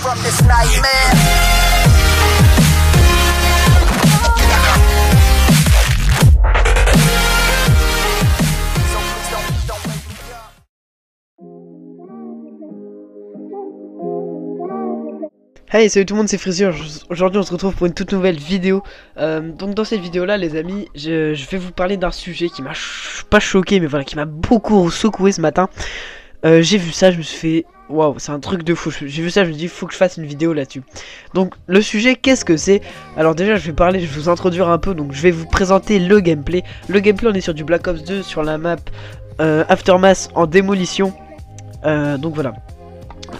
from this nightmare. So please don't wake me up. Hey, salut tout le monde, c'est Freezy. Aujourd'hui on se retrouve pour une toute nouvelle vidéo. Donc dans cette vidéo là les amis, je vais vous parler d'un sujet qui m'a pas choqué, mais voilà, qui m'a beaucoup secoué ce matin. J'ai vu ça, je me suis fait waouh, c'est un truc de fou. J'ai vu ça, je me dis faut que je fasse une vidéo là-dessus. Donc le sujet, qu'est-ce que c'est? Alors déjà je vais vous introduire un peu. Donc je vais vous présenter le gameplay. Le gameplay, on est sur du Black Ops 2 sur la map Aftermath en démolition. Donc voilà.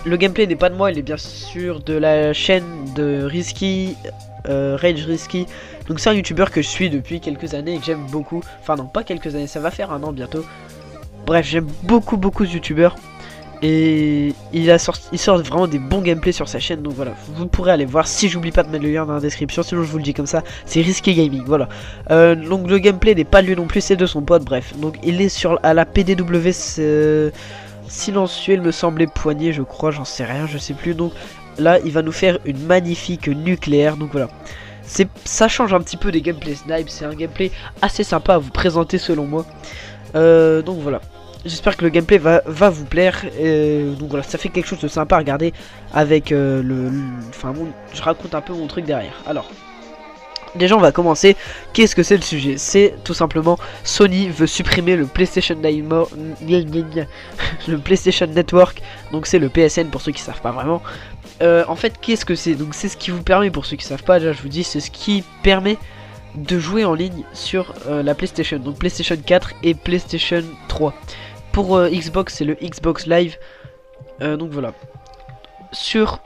Le gameplay n'est pas de moi, il est bien sûr de la chaîne de Risky, Rage Risky. Donc c'est un youtubeur que je suis depuis quelques années et que j'aime beaucoup. Enfin non, pas quelques années, ça va faire un an bientôt. Bref, j'aime beaucoup ce youtubeur. Et il sort vraiment des bons gameplays sur sa chaîne. Donc voilà, vous pourrez aller voir. Si j'oublie pas de mettre le lien dans la description, sinon je vous le dis comme ça, c'est Risky Gaming, voilà. Donc le gameplay n'est pas de lui non plus, c'est de son pote, bref. Donc il est à la PDW silencieux, il me semblait poignée, je crois, j'en sais rien, je sais plus. Donc là il va nous faire une magnifique nucléaire. Donc voilà, ça change un petit peu des gameplays snipe. C'est un gameplay assez sympa à vous présenter selon moi. Donc voilà, j'espère que le gameplay va vous plaire. Donc voilà, ça fait quelque chose de sympa à regarder avec je raconte un peu mon truc derrière. Alors déjà on va commencer. Qu'est-ce que c'est le sujet? C'est tout simplement Sony veut supprimer le PlayStation le PlayStation Network. Donc c'est le PSN pour ceux qui savent pas vraiment. En fait qu'est-ce que c'est? Donc c'est ce qui vous permet, pour ceux qui savent pas, déjà je vous dis, c'est ce qui permet de jouer en ligne sur la PlayStation. Donc PlayStation 4 et PlayStation 3. Pour Xbox c'est le Xbox Live. Donc voilà, sur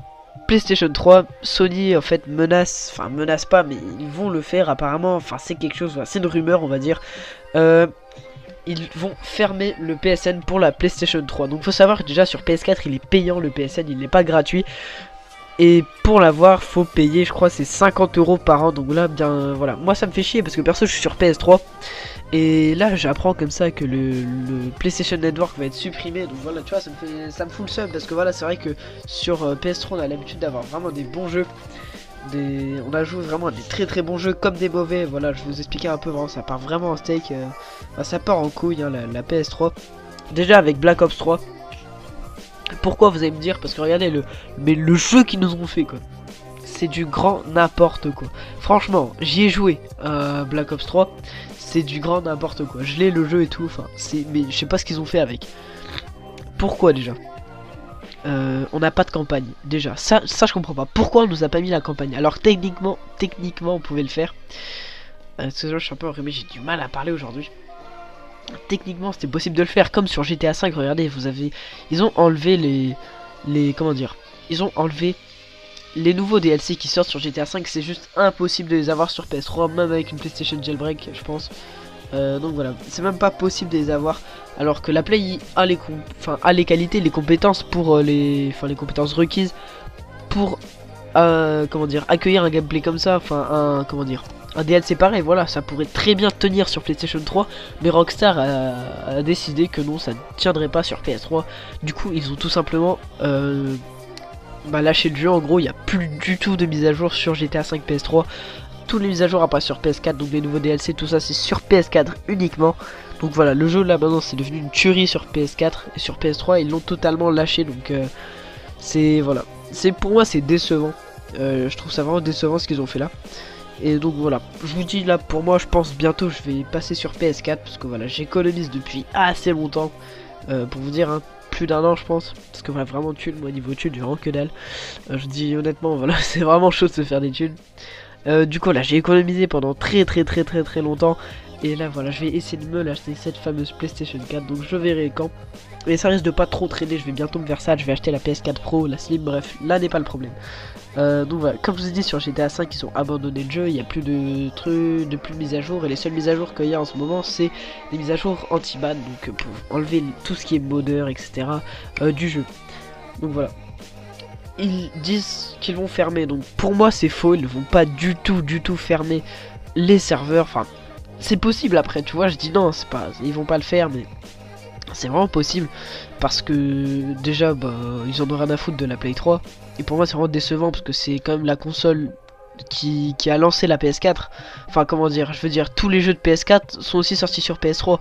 PlayStation 3, Sony en fait menace pas, mais ils vont le faire apparemment. Enfin c'est quelque chose, c'est une rumeur on va dire. Ils vont fermer le PSN pour la PlayStation 3. Donc faut savoir que déjà sur PS4 il est payant, le PSN il n'est pas gratuit. Et pour l'avoir faut payer, je crois c'est 50 € par an. Donc là bien voilà, moi ça me fait chier parce que perso je suis sur PS3. Et là j'apprends comme ça que le PlayStation Network va être supprimé. Donc voilà, tu vois, ça me fout le seum. Parce que voilà, c'est vrai que sur PS3 on a l'habitude d'avoir vraiment des bons jeux. On a joué vraiment à des très bons jeux comme des mauvais. Voilà, je vais vous expliquer un peu, vraiment ça part vraiment en steak. Ça part en couille hein, la PS3. Déjà avec Black Ops 3. Pourquoi, vous allez me dire? Parce que regardez le jeu qu'ils nous ont fait quoi. C'est du grand n'importe quoi. Franchement, j'y ai joué Black Ops 3. C'est du grand n'importe quoi. Je l'ai le jeu et tout. Enfin, mais je sais pas ce qu'ils ont fait avec. Pourquoi déjà on n'a pas de campagne. Déjà, ça je comprends pas. Pourquoi on nous a pas mis la campagne? Alors techniquement on pouvait le faire. Excusez-moi, je suis un peu enrhumé, j'ai du mal à parler aujourd'hui. Techniquement c'était possible de le faire, comme sur GTA 5. Regardez, ils ont enlevé comment dire, ils ont enlevé les nouveaux DLC qui sortent sur GTA 5. C'est juste impossible de les avoir sur PS3, même avec une PlayStation Jailbreak je pense. Donc voilà, c'est même pas possible de les avoir. Alors que la Play a les qualités, les compétences pour les compétences requises pour comment dire, accueillir un gameplay comme ça. Enfin un DLC pareil. Voilà, ça pourrait très bien tenir sur PlayStation 3, mais Rockstar a décidé que non, ça ne tiendrait pas sur PS3. Du coup ils ont tout simplement lâché le jeu. En gros il n'y a plus du tout de mise à jour sur GTA 5 PS3. Toutes les mises à jour apparaissent sur PS4, donc les nouveaux DLC, tout ça c'est sur PS4 uniquement. Donc voilà, le jeu là maintenant c'est devenu une tuerie sur PS4, et sur PS3 ils l'ont totalement lâché. Donc voilà, pour moi c'est décevant. Je trouve ça vraiment décevant ce qu'ils ont fait là. Et donc voilà, je vous dis là, pour moi je pense bientôt je vais passer sur PS4, parce que voilà, j'économise depuis assez longtemps. Pour vous dire hein, plus d'un an je pense, parce que voilà, vraiment thunes, moi niveau thunes j'ai vraiment que dalle. Je dis honnêtement voilà, c'est vraiment chaud de se faire des thunes. Du coup là j'ai économisé pendant très longtemps. Et là voilà, je vais essayer de me l'acheter, cette fameuse PlayStation 4. Donc je verrai quand. Mais ça risque de pas trop traîner, je vais bientôt me faire ça. Je vais acheter la PS4 Pro, la Slim, bref, là n'est pas le problème. Donc voilà, comme je vous ai dit, sur GTA 5 ils ont abandonné le jeu. Il n'y a plus de trucs, plus de mise à jour. Et les seules mises à jour qu'il y a en ce moment c'est des mises à jour anti-ban. Donc pour enlever tout ce qui est modeur etc du jeu. Donc voilà, ils disent qu'ils vont fermer. Donc pour moi c'est faux, ils ne vont pas du tout fermer les serveurs. Enfin c'est possible, après tu vois, je dis non, c'est pas, ils vont pas le faire, mais c'est vraiment possible. Parce que déjà ils en ont rien à foutre de la Play 3. Et pour moi c'est vraiment décevant parce que c'est quand même la console qui a lancé la PS4. Enfin comment dire, je veux dire tous les jeux de PS4 sont aussi sortis sur PS3.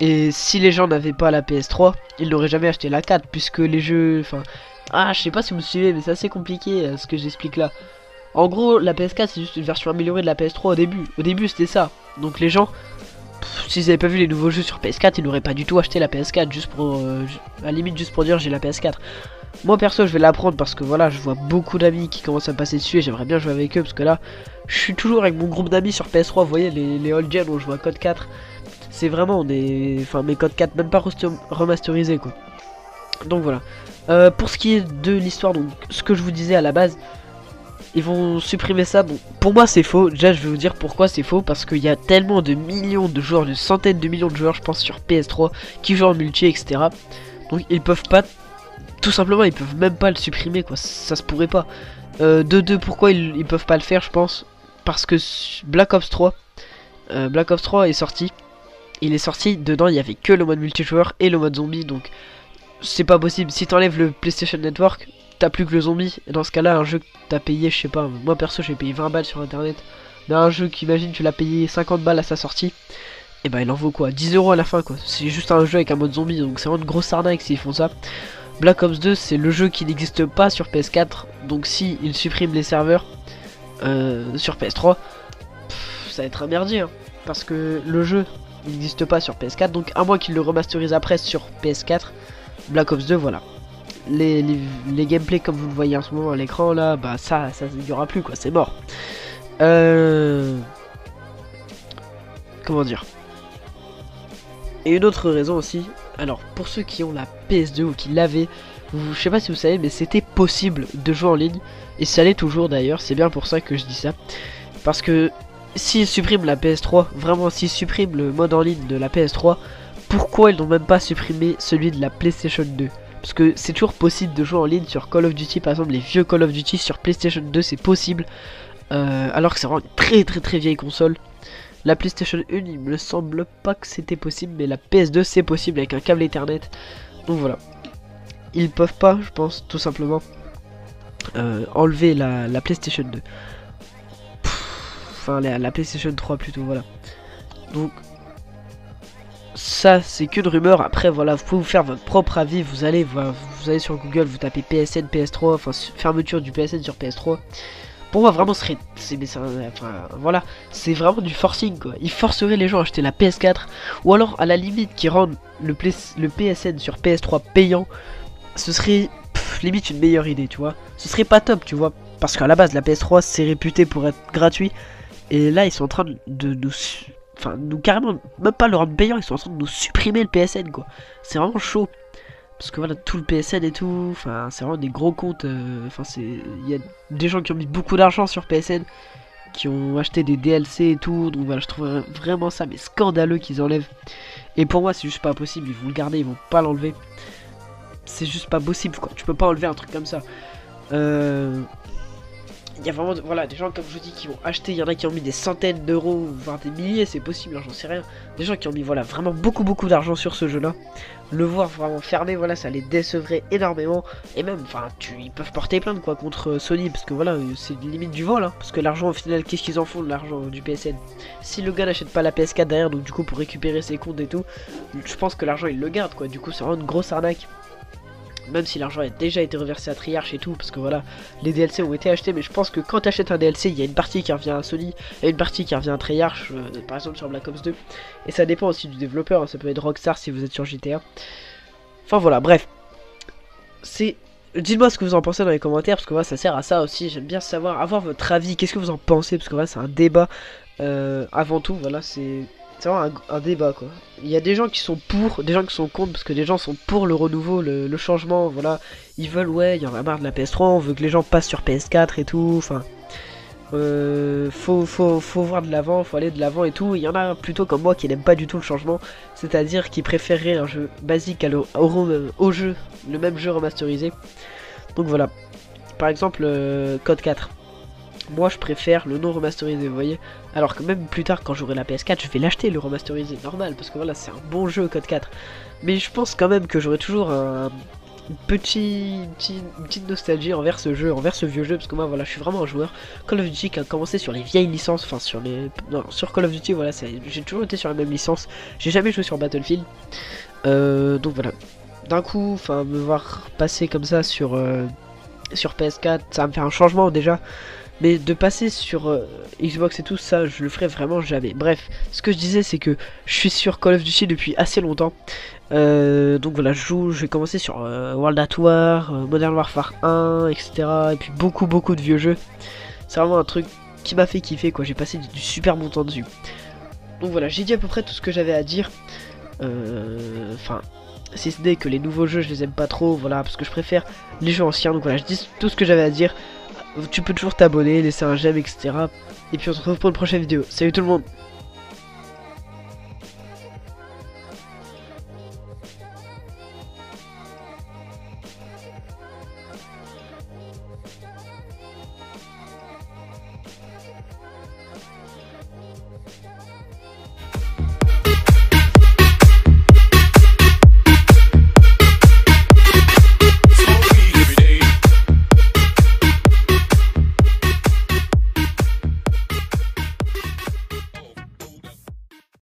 Et si les gens n'avaient pas la PS3, ils n'auraient jamais acheté la 4 puisque les jeux... Enfin... Ah je sais pas si vous me suivez mais c'est assez compliqué ce que j'explique là. En gros la PS4 c'est juste une version améliorée de la PS3 au début. Au début c'était ça. Donc les gens... S'ils avaient pas vu les nouveaux jeux sur PS4, ils n'auraient pas du tout acheté la PS4 juste pour... à la limite juste pour dire j'ai la PS4. Moi perso je vais la prendre parce que voilà je vois beaucoup d'amis qui commencent à passer dessus et j'aimerais bien jouer avec eux parce que là je suis toujours avec mon groupe d'amis sur PS3, vous voyez les old gen où je joue à Code 4. C'est vraiment des... Enfin mes Code 4 même pas remasterisés quoi. Donc voilà. Pour ce qui est de l'histoire, donc ce que je vous disais à la base, ils vont supprimer ça. Bon, pour moi c'est faux. Déjà je vais vous dire pourquoi c'est faux. Parce qu'il y a tellement de millions de joueurs, de centaines de millions de joueurs je pense sur PS3 qui jouent en multi etc. Donc ils peuvent pas... Tout simplement ils peuvent même pas le supprimer quoi. Ça se pourrait pas. De deux pourquoi ils peuvent pas le faire je pense. Parce que Black Ops 3 est sorti. Il est sorti, dedans il y avait que le mode multijoueur et le mode zombie. Donc c'est pas possible. Si t'enlèves le PlayStation Network, t'as plus que le zombie. Et dans ce cas là un jeu que t'as payé, je sais pas, moi perso j'ai payé 20 balles sur internet. Mais un jeu qu'imagine tu l'as payé 50 balles à sa sortie, et bah il en vaut quoi, 10 € à la fin quoi. C'est juste un jeu avec un mode zombie. Donc c'est vraiment une grosse arnaque s'ils font ça. Black Ops 2 c'est le jeu qui n'existe pas sur PS4. Donc si ils suppriment les serveurs sur PS3, ça va être un merdier hein, parce que le jeu il n'existe pas sur PS4. Donc à moins qu'ils le remasterisent après sur PS4, Black Ops 2 voilà. Les gameplays comme vous le voyez en ce moment à l'écran là, bah ça il y aura plus quoi, c'est mort. Comment dire. Et une autre raison aussi, alors pour ceux qui ont la PS2 ou qui l'avaient, je sais pas si vous savez mais c'était possible de jouer en ligne. Et ça l'est toujours d'ailleurs, c'est bien pour ça que je dis ça. Parce que s'ils suppriment la PS3, vraiment s'ils suppriment le mode en ligne de la PS3, pourquoi ils n'ont même pas supprimé celui de la PlayStation 2? Parce que c'est toujours possible de jouer en ligne sur Call of Duty, par exemple les vieux Call of Duty sur PlayStation 2 c'est possible. Alors que c'est vraiment une très vieille console. La PlayStation 1 il me semble pas que c'était possible, mais la PS2 c'est possible avec un câble Ethernet. Donc voilà. Ils peuvent pas, je pense, tout simplement enlever la PlayStation 2. Enfin la PlayStation 3 plutôt, voilà. Donc ça c'est qu'une rumeur. Après voilà, vous pouvez vous faire votre propre avis. Vous allez sur Google, vous tapez PSN, PS3, enfin fermeture du PSN sur PS3. Pour moi vraiment voilà, c'est vraiment du forcing quoi. Ils forceraient les gens à acheter la PS4. Ou alors à la limite qu'ils rendent le PSN sur PS3 payant. Ce serait limite une meilleure idée tu vois. Ce serait pas top tu vois. Parce qu'à la base la PS3 c'est réputé pour être gratuit. Et là ils sont en train de nous... Enfin, nous carrément, même pas le rendre payant, ils sont en train de nous supprimer le PSN quoi. C'est vraiment chaud. Parce que voilà, tout le PSN et tout, enfin, c'est vraiment des gros comptes. Enfin, il y a des gens qui ont mis beaucoup d'argent sur PSN, qui ont acheté des DLC et tout. Donc voilà, je trouve vraiment ça, mais scandaleux qu'ils enlèvent. Et pour moi, c'est juste pas possible. Ils vont le garder, ils vont pas l'enlever. C'est juste pas possible quoi. Tu peux pas enlever un truc comme ça. Il y a vraiment voilà, des gens comme je vous dis qui vont acheter, il y en a qui ont mis des centaines d'euros, voire des milliers, c'est possible, hein, j'en sais rien. Des gens qui ont mis voilà vraiment beaucoup d'argent sur ce jeu là. Le voir vraiment fermé, voilà, ça les décevrait énormément. Et même, enfin, ils peuvent porter plainte quoi contre Sony, parce que voilà, c'est limite du vol, hein, parce que l'argent au final, qu'est-ce qu'ils en font de l'argent du PSN? Si le gars n'achète pas la PS4 derrière, donc du coup pour récupérer ses comptes et tout, je pense que l'argent il le garde quoi, du coup c'est vraiment une grosse arnaque. Même si l'argent a déjà été reversé à Treyarch et tout, parce que voilà, les DLC ont été achetés, mais je pense que quand tu achètes un DLC, il y a une partie qui revient à Sony et une partie qui revient à Treyarch, par exemple sur Black Ops 2. Et ça dépend aussi du développeur, hein, ça peut être Rockstar si vous êtes sur GTA. Enfin voilà, bref. Dites-moi ce que vous en pensez dans les commentaires, parce que voilà, ça sert à ça aussi, j'aime bien savoir, avoir votre avis, qu'est-ce que vous en pensez, parce que voilà, c'est un débat avant tout, voilà, c'est vraiment un débat quoi. Il y a des gens qui sont pour, des gens qui sont contre, parce que des gens sont pour le renouveau, le changement, voilà. Ils veulent, ouais, il y en a marre de la PS3, on veut que les gens passent sur PS4 et tout, enfin... faut voir de l'avant, faut aller de l'avant et tout. Il y en a plutôt comme moi qui n'aiment pas du tout le changement, c'est-à-dire qui préféreraient un jeu basique au jeu, le même jeu remasterisé. Donc voilà, par exemple Code 4. Moi je préfère le non remasterisé, vous voyez. Alors que même plus tard quand j'aurai la PS4 je vais l'acheter le remasterisé, normal, parce que voilà c'est un bon jeu Code 4. Mais je pense quand même que j'aurai toujours une petite nostalgie envers ce jeu, envers ce vieux jeu, parce que moi voilà, je suis vraiment un joueur Call of Duty qui a commencé sur les vieilles licences, enfin sur les, non, sur Call of Duty, voilà, j'ai toujours été sur la même licence, j'ai jamais joué sur Battlefield, donc voilà, d'un coup, enfin me voir passer comme ça sur PS4, ça va me faire un changement déjà. Mais de passer sur Xbox et tout ça, je le ferai vraiment jamais. Bref, ce que je disais, c'est que je suis sur Call of Duty depuis assez longtemps. Donc voilà, je vais commencer sur World at War, Modern Warfare 1, etc. Et puis beaucoup de vieux jeux. C'est vraiment un truc qui m'a fait kiffer, quoi. J'ai passé du super bon temps dessus. Donc voilà, j'ai dit à peu près tout ce que j'avais à dire. Enfin, si ce n'est que les nouveaux jeux, je les aime pas trop, voilà, parce que je préfère les jeux anciens. Donc voilà, je dis tout ce que j'avais à dire. Tu peux toujours t'abonner, laisser un j'aime, etc. Et puis on se retrouve pour une prochaine vidéo. Salut tout le monde!